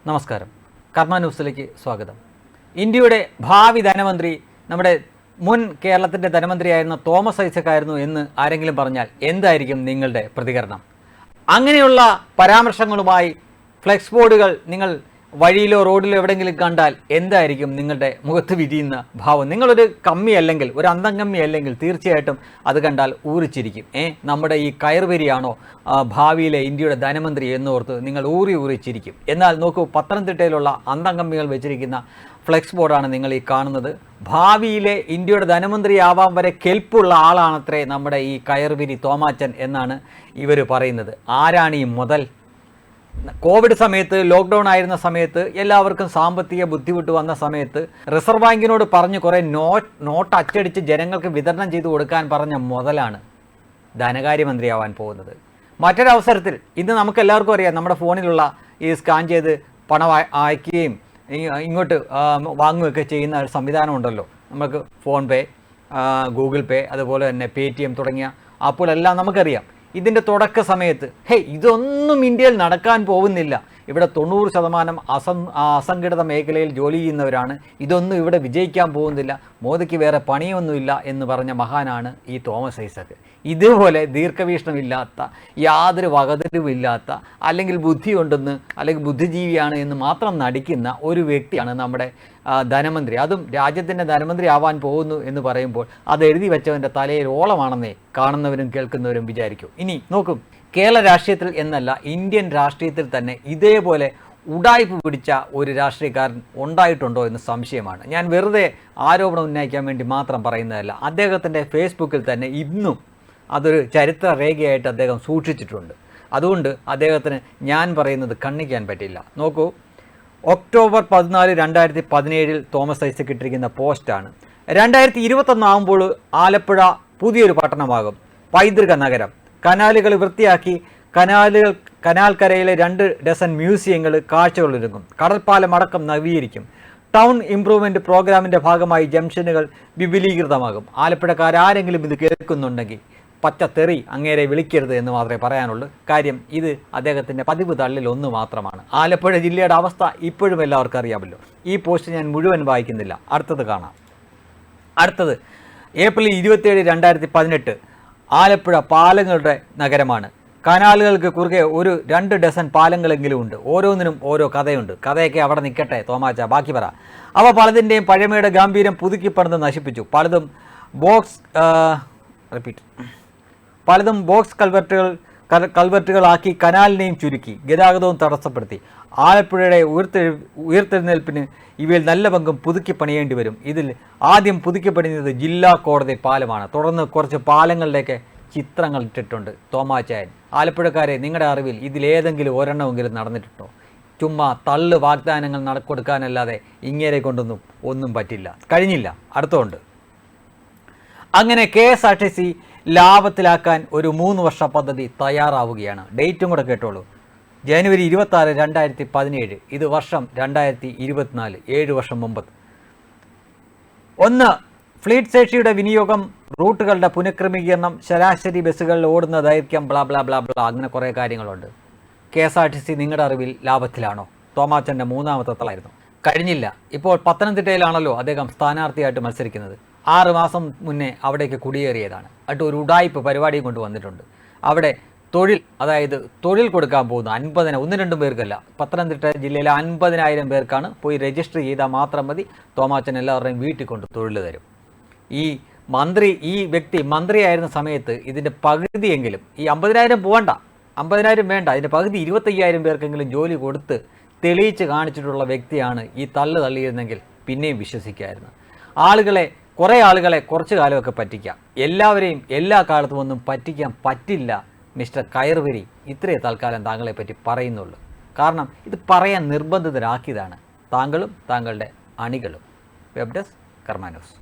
നമസ്കാരം. കർമ്മ ന്യൂസിലേക്ക് സ്വാഗതം. ഇന്ത്യയുടെ ഭാവി ധനമന്ത്രി നമ്മുടെ മുൻ കേരളത്തിൻ്റെ ധനമന്ത്രിയായിരുന്ന തോമസ് ഐസക് ആയിരുന്നു എന്ന് ആരെങ്കിലും പറഞ്ഞാൽ എന്തായിരിക്കും നിങ്ങളുടെ പ്രതികരണം? അങ്ങനെയുള്ള പരാമർശങ്ങളുമായി ഫ്ലെക്സ് ബോർഡുകൾ നിങ്ങൾ വഴിയിലോ റോഡിലോ എവിടെയെങ്കിലും കണ്ടാൽ എന്തായിരിക്കും നിങ്ങളുടെ മുഖത്ത് വിരിയുന്ന ഭാവം? നിങ്ങളൊരു കമ്മി അല്ലെങ്കിൽ ഒരു അന്തംകമ്മി അല്ലെങ്കിൽ തീർച്ചയായിട്ടും അത് കണ്ടാൽ ഊറിച്ചിരിക്കും. നമ്മുടെ ഈ കയർവരിയാണോ ഭാവിയിലെ ഇന്ത്യയുടെ ധനമന്ത്രി എന്നോർത്ത് നിങ്ങൾ ഊറിച്ചിരിക്കും. എന്നാൽ നോക്കൂ, പത്തനംതിട്ടയിലുള്ള അന്തംകമ്മികൾ വെച്ചിരിക്കുന്ന ഫ്ലെക്സ് ബോർഡാണ് നിങ്ങൾ ഈ കാണുന്നത്. ഭാവിയിലെ ഇന്ത്യയുടെ ധനമന്ത്രിയാവാൻ വരെ കെൽപ്പുള്ള ആളാണത്രേ നമ്മുടെ ഈ കയർവിരി തോമാച്ചൻ എന്നാണ് ഇവർ പറയുന്നത്. ആരാണ് ഈ മുതൽ? കോവിഡ് സമയത്ത്, ലോക്ക്ഡൗൺ ആയിരുന്ന സമയത്ത്, എല്ലാവർക്കും സാമ്പത്തിക ബുദ്ധിമുട്ട് വന്ന സമയത്ത് റിസർവ് ബാങ്കിനോട് പറഞ്ഞ് കുറേ നോട്ട് അച്ചടിച്ച് ജനങ്ങൾക്ക് വിതരണം ചെയ്ത് കൊടുക്കാൻ പറഞ്ഞ മുതലാണ് ധനകാര്യമന്ത്രിയാവാൻ പോകുന്നത്. മറ്റൊരവസരത്തിൽ ഇന്ന് നമുക്കെല്ലാവർക്കും അറിയാം, നമ്മുടെ ഫോണിലുള്ള ഈ സ്കാൻ ചെയ്ത് പണം അയക്കുകയും ഇങ്ങോട്ട് വാങ്ങുകയൊക്കെ ചെയ്യുന്ന ഒരു സംവിധാനം ഉണ്ടല്ലോ. നമുക്ക് ഫോൺ പേ, ഗൂഗിൾ പേ, അതുപോലെ തന്നെ പേടിഎം തുടങ്ങിയ ആപ്പുകളെല്ലാം നമുക്കറിയാം. ഇതിൻ്റെ തുടക്ക സമയത്ത് ഇതൊന്നും ഇന്ത്യയിൽ നടക്കാൻ പോകുന്നില്ല, ഇവിടെ 90% അസംഘടിത മേഖലയിൽ ജോലി ചെയ്യുന്നവരാണ്, ഇതൊന്നും ഇവിടെ വിജയിക്കാൻ പോകുന്നില്ല, മോദിക്ക് വേറെ പണിയൊന്നുമില്ല എന്ന് പറഞ്ഞ മഹാനാണ് ഈ തോമസ് ഐസക്. ഇതുപോലെ ദീർഘവീക്ഷണമില്ലാത്ത, യാതൊരു വകതിരിവില്ലാത്ത, അല്ലെങ്കിൽ ബുദ്ധിയുണ്ടെന്ന് അല്ലെങ്കിൽ ബുദ്ധിജീവിയാണ് എന്ന് മാത്രം നടിക്കുന്ന ഒരു വ്യക്തിയാണ് നമ്മുടെ ധനമന്ത്രി. അതും രാജ്യത്തിൻ്റെ ധനമന്ത്രി ആവാൻ പോകുന്നു എന്ന് പറയുമ്പോൾ അത് എഴുതി വെച്ചവൻ്റെ തലയിൽ ഓളമാണെന്നേ കാണുന്നവരും കേൾക്കുന്നവരും വിചാരിക്കും. ഇനി നോക്കും, കേരള രാഷ്ട്രീയത്തിൽ എന്നല്ല, ഇന്ത്യൻ രാഷ്ട്രീയത്തിൽ തന്നെ ഇതേപോലെ ഉഡായിപ്പ് പിടിച്ച ഒരു രാഷ്ട്രീയക്കാരൻ ഉണ്ടായിട്ടുണ്ടോ എന്ന് സംശയമാണ്. ഞാൻ വെറുതെ ആരോപണം ഉന്നയിക്കാൻ വേണ്ടി മാത്രം പറയുന്നതല്ല. അദ്ദേഹത്തിൻ്റെ ഫേസ്ബുക്കിൽ തന്നെ ഇന്നും അതൊരു ചരിത്ര രേഖയായിട്ട് അദ്ദേഹം സൂക്ഷിച്ചിട്ടുണ്ട്. അതുകൊണ്ട് അദ്ദേഹത്തിന് ഞാൻ പറയുന്നത് കണ്ണിക്കാൻ പറ്റില്ല. നോക്കൂ, ഒക്ടോബർ 14, 2017 തോമസ് ഐസക് ഇട്ടിരിക്കുന്ന പോസ്റ്റാണ്. 2021 ആകുമ്പോൾ ആലപ്പുഴ പുതിയൊരു പട്ടണമാകും, പൈതൃക നഗരം. കനാലുകൾ വൃത്തിയാക്കി കനാൽക്കരയിലെ 2 ഡസൻ മ്യൂസിയങ്ങൾ കാഴ്ചകളൊരുങ്ങും. കടൽപ്പാലം അടക്കം നവീകരിക്കും. ടൗൺ ഇംപ്രൂവ്മെൻറ്റ് പ്രോഗ്രാമിൻ്റെ ഭാഗമായി ജംഗ്ഷനുകൾ വിപുലീകൃതമാകും. ആലപ്പുഴക്കാരെങ്കിലും ഇത് കേൾക്കുന്നുണ്ടെങ്കിൽ പച്ചത്തെറി അങ്ങേരെ വിളിക്കരുത് എന്ന് മാത്രമേ പറയാനുള്ളൂ. കാര്യം ഇത് അദ്ദേഹത്തിൻ്റെ പതിവ് തള്ളിൽ ഒന്ന് മാത്രമാണ്. ആലപ്പുഴ ജില്ലയുടെ അവസ്ഥ ഇപ്പോഴും എല്ലാവർക്കും അറിയാമല്ലോ. ഈ പോസ്റ്റ് ഞാൻ മുഴുവൻ വായിക്കുന്നില്ല, അടുത്തത് കാണാം. അടുത്തത് ഏപ്രിൽ 27, 2018 ആലപ്പുഴ പാലങ്ങളുടെ നഗരമാണ്. കനാലുകൾക്ക് കുറുകെ 2 ഡസൻ പാലങ്ങളെങ്കിലും ഉണ്ട്. ഓരോന്നിനും ഓരോ കഥയുണ്ട്. കഥയൊക്കെ അവിടെ നിൽക്കട്ടെ തോമാച്ച, ബാക്കി പറ. അവ പലതിൻ്റെയും പഴമയുടെ ഗാംഭീര്യം പുതുക്കിപ്പണിത് നശിപ്പിച്ചു. പലതും ബോക്സ് കൾവർട്ടുകളാക്കി കനാലിനെയും ചുരുക്കി ഗതാഗതവും തടസ്സപ്പെടുത്തി. ആലപ്പുഴയുടെ ഉയർത്തെഴുന്നേൽപ്പിന് ഇവയിൽ നല്ല പങ്കും പുതുക്കി പണിയേണ്ടി വരും. ഇതിൽ ആദ്യം പുതുക്കി പണിയുന്നത് ജില്ലാ കോടതി പാലമാണ്. തുടർന്ന് കുറച്ച് പാലങ്ങളിലേക്ക് ചിത്രങ്ങൾ ഇട്ടിട്ടുണ്ട് തോമാച്ചായൻ. ആലപ്പുഴക്കാരെ, നിങ്ങളുടെ അറിവിൽ ഇതിലേതെങ്കിലും ഒരെണ്ണമെങ്കിലും നടന്നിട്ടുണ്ടോ? ചുമ്മാ തള്ളു വാഗ്ദാനങ്ങൾ കൊടുക്കാനല്ലാതെ ഇങ്ങേരെ കൊണ്ടൊന്നും ഒന്നും പറ്റില്ല, കഴിഞ്ഞില്ല. അടുത്തുണ്ട്. അങ്ങനെ KSRTC ലാഭത്തിലാക്കാൻ ഒരു 3 വർഷ പദ്ധതി തയ്യാറാവുകയാണ്. ഡേറ്റും കൂടെ കേട്ടോളൂ, ജനുവരി 26, 2017. ഇത് വർഷം 2024, 7 വർഷം മുമ്പ്. 1. ഫ്ലീറ്റ് ശേഷിയുടെ വിനിയോഗം, റൂട്ടുകളുടെ പുനഃക്രമീകരണം, ശരാശരി ബസ്സുകളിൽ ഓടുന്ന ദൈർഘ്യം, ബ്ലാ ബ്ലാ ബ്ലാ ബ്ലാ, അങ്ങനെ കുറേ കാര്യങ്ങളുണ്ട്. KSRTC നിങ്ങളുടെ അറിവിൽ ലാഭത്തിലാണോ? തോമാച്ചൻ്റെ 3ാമത്തെ തളായിരുന്നു, കഴിഞ്ഞില്ല. ഇപ്പോൾ പത്തനംതിട്ടയിലാണല്ലോ അദ്ദേഹം സ്ഥാനാർത്ഥിയായിട്ട് മത്സരിക്കുന്നത്. 6 മാസം മുന്നേ അവിടേക്ക് കുടിയേറിയതാണ്. എന്നിട്ട് ഒരു ഉഡായിപ്പ് പരിപാടി കൊണ്ടുവന്നിട്ടുണ്ട്. അവിടെ തൊഴിൽ കൊടുക്കാൻ പോകുന്നു 50, 1-2 പേർക്കല്ല, പത്തനംതിട്ട ജില്ലയിലെ 50,000 പേർക്കാണ്. പോയി രജിസ്റ്റർ ചെയ്താൽ മാത്രം മതി. തോമാച്ചൻ എല്ലാവരുടെയും വീട്ടിൽ കൊണ്ട് തൊഴിൽ തരും. ഈ വ്യക്തി മന്ത്രിയായിരുന്ന സമയത്ത് ഇതിൻ്റെ പകുതിയെങ്കിലും, ഈ 50,000 പോകണ്ട, 50,000 വേണ്ട, ഇതിൻ്റെ പകുതി 25,000 പേർക്കെങ്കിലും ജോലി കൊടുത്ത് തെളിയിച്ച് കാണിച്ചിട്ടുള്ള വ്യക്തിയാണ്. ഈ തള്ളിയിരുന്നെങ്കിൽ പിന്നെയും വിശ്വസിക്കാമായിരുന്നു. കുറേ ആളുകളെ കുറച്ച് കാലമൊക്കെ പറ്റിക്കാം, എല്ലാവരെയും എല്ലാ കാലത്തും ഒന്നും പറ്റിക്കാൻ പറ്റില്ല മിസ്റ്റർ കയർവരി. ഇത്രയേ തൽക്കാലം താങ്കളെ പറ്റി പറയുന്നുള്ളൂ. കാരണം ഇത് പറയാൻ നിർബന്ധിതരാക്കിയതാണ് താങ്കളും താങ്കളുടെ അണികളും. വെബ് ഡെസ്ക്, കർമ്മ ന്യൂസ്.